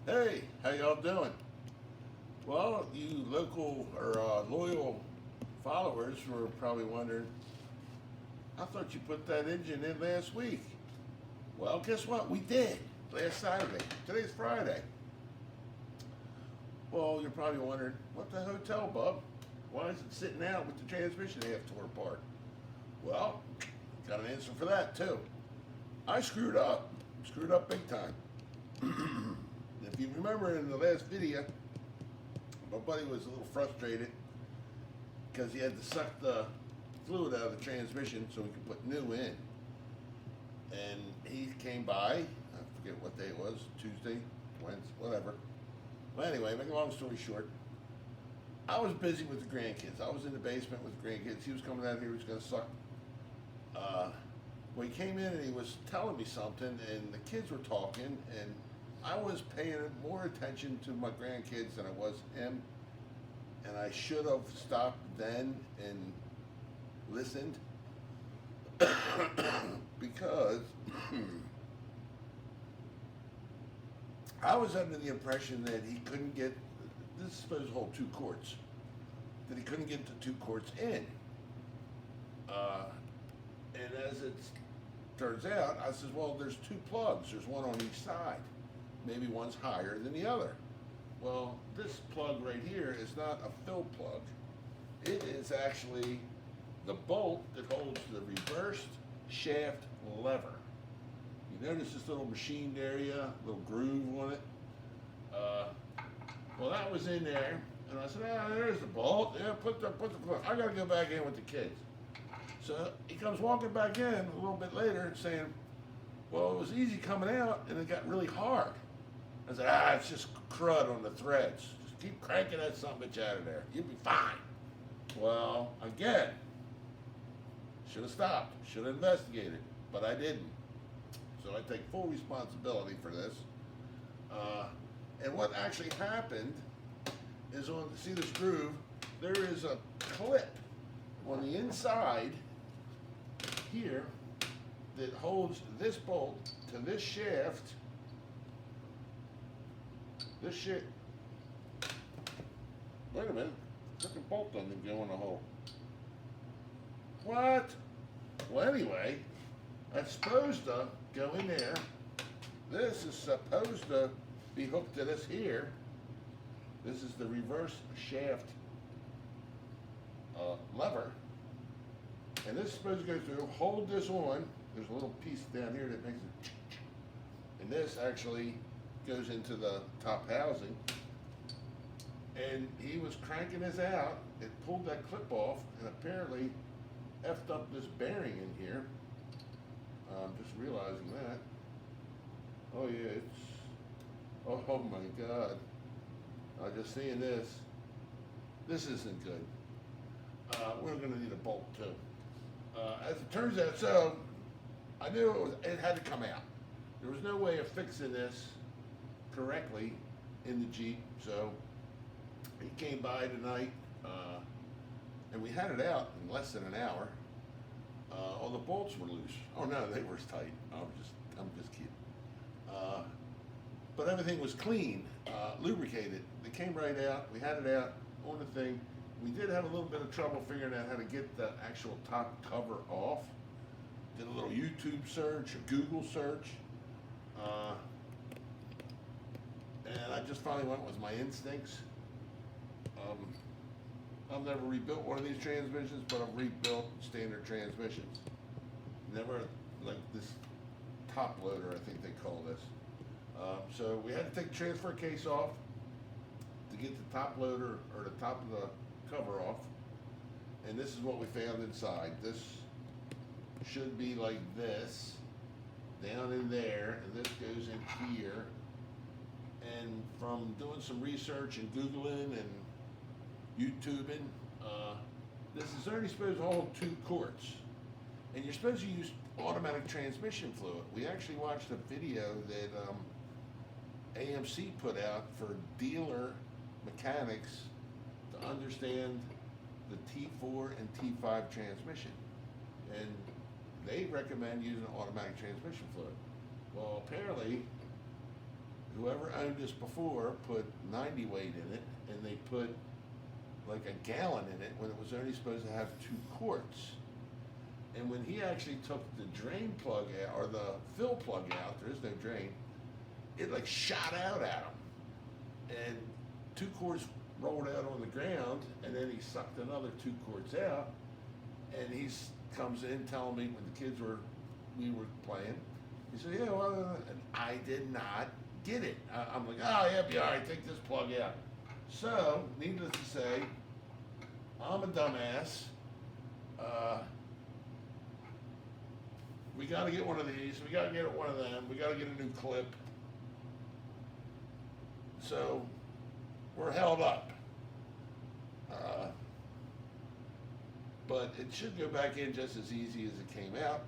Hey, how y'all doing? Well, you local or loyal followers were probably wondering, I thought you put that engine in last week. Well, guess what? We did last Saturday. Today's Friday. Well, you're probably wondering, what the hotel, Bub? Why is it sitting out with the transmission half tore apart? Well, got an answer for that too. I screwed up. Screwed up big time. If you remember in the last video, my buddy was a little frustrated because he had to suck the fluid out of the transmission so he could put new in. And he came by, I forget what day it was, Tuesday, Wednesday, whatever. Well, anyway, make a long story short, I was busy with the grandkids. I was in the basement with the grandkids. He was coming out here, he was going to suck. Well, he came in and he was telling me something, and the kids were talking, and I was paying more attention to my grandkids than I was him, and I should have stopped then and listened because I was under the impression that he couldn't get, this is supposed to hold 2 quarts, that he couldn't get the 2 quarts in. And as it turns out, I says, well, there's 2 plugs. There's one on each side. Maybe one's higher than the other. Well, this plug right here is not a fill plug. It is actually the bolt that holds the reversed shaft lever. You notice this little machined area, little groove on it? Well, that was in there, and I said, there's the bolt. Yeah, put the plug. I gotta go back in with the kids. So he comes walking back in a little bit later saying, well, it was easy coming out and it got really hard. I said, it's just crud on the threads. Just keep cranking that son of a bitch out of there. You'll be fine. Well, again, should have stopped, should have investigated, but I didn't. So I take full responsibility for this. And what actually happened is see this groove, there is a clip on the inside here that holds this bolt to this shaft. This shit. Wait a minute. Second bolt doesn't go in the hole. What? Well, anyway, that's supposed to go in there. This is supposed to be hooked to this here. This is the reverse shaft lever. And this is supposed to go through, hold this on. There's a little piece down here that makes it, and this actually goes into the top housing. And he was cranking this out, it pulled that clip off, and apparently effed up this bearing in here. I'm just realizing that. Oh yeah, it's, oh my God. I'm just seeing this. This isn't good. We're gonna need a bolt too. As it turns out, so I knew it had to come out. There was no way of fixing this correctly in the Jeep, so he came by tonight, and we had it out in less than an hour. All the bolts were loose. Oh no, they were tight. I'm just kidding. But everything was clean, lubricated. They came right out. We had it out on the thing. We did have a little bit of trouble figuring out how to get the actual top cover off. Did a little YouTube search, a Google search, and I just finally went with my instincts. I've never rebuilt one of these transmissions, but I've rebuilt standard transmissions. Never like this top loader, I think they call this. So we had to take the transfer case off to get the top loader or the top of the cover off, and this is what we found inside. This should be like this, down in there, and this goes in here. And from doing some research and Googling and YouTubing, this is only supposed to hold 2 quarts, and you're supposed to use automatic transmission fluid. We actually watched a video that AMC put out for dealer mechanics to understand the T4 and T5 transmission, and they recommend using automatic transmission fluid. Well, apparently whoever owned this before put 90 weight in it, and they put like a gallon in it when it was only supposed to have 2 quarts. And when he actually took the drain plug out, or the fill plug out, there's no drain, it like shot out at him. And 2 quarts rolled out on the ground, and then he sucked another 2 quarts out, and he comes in telling me when the kids we were playing, he said, yeah, well, and I did not get it. I'm like, oh, yeah, be all right, take this plug out. So, needless to say, I'm a dumbass. We got to get one of these. We got to get one of them. We got to get a new clip. So, we're held up. But it should go back in just as easy as it came out.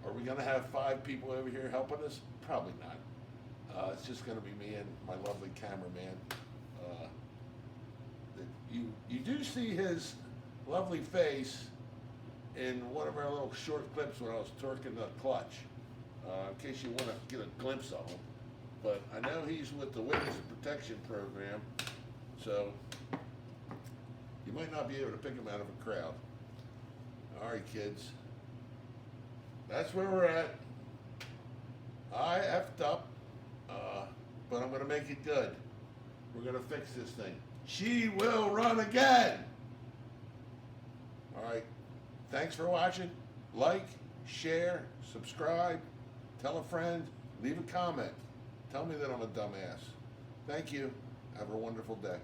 Are we going to have 5 people over here helping us? Probably not. It's just going to be me and my lovely cameraman. You do see his lovely face in one of our little short clips when I was torquing the clutch, in case you want to get a glimpse of him. But I know he's with the Witness Protection Program, so you might not be able to pick him out of a crowd. All right, kids. That's where we're at. I effed up, but I'm going to make it good. We're going to fix this thing. She will run again. All right. Thanks for watching. Like, share, subscribe, tell a friend, leave a comment. Tell me that I'm a dumbass. Thank you. Have a wonderful day.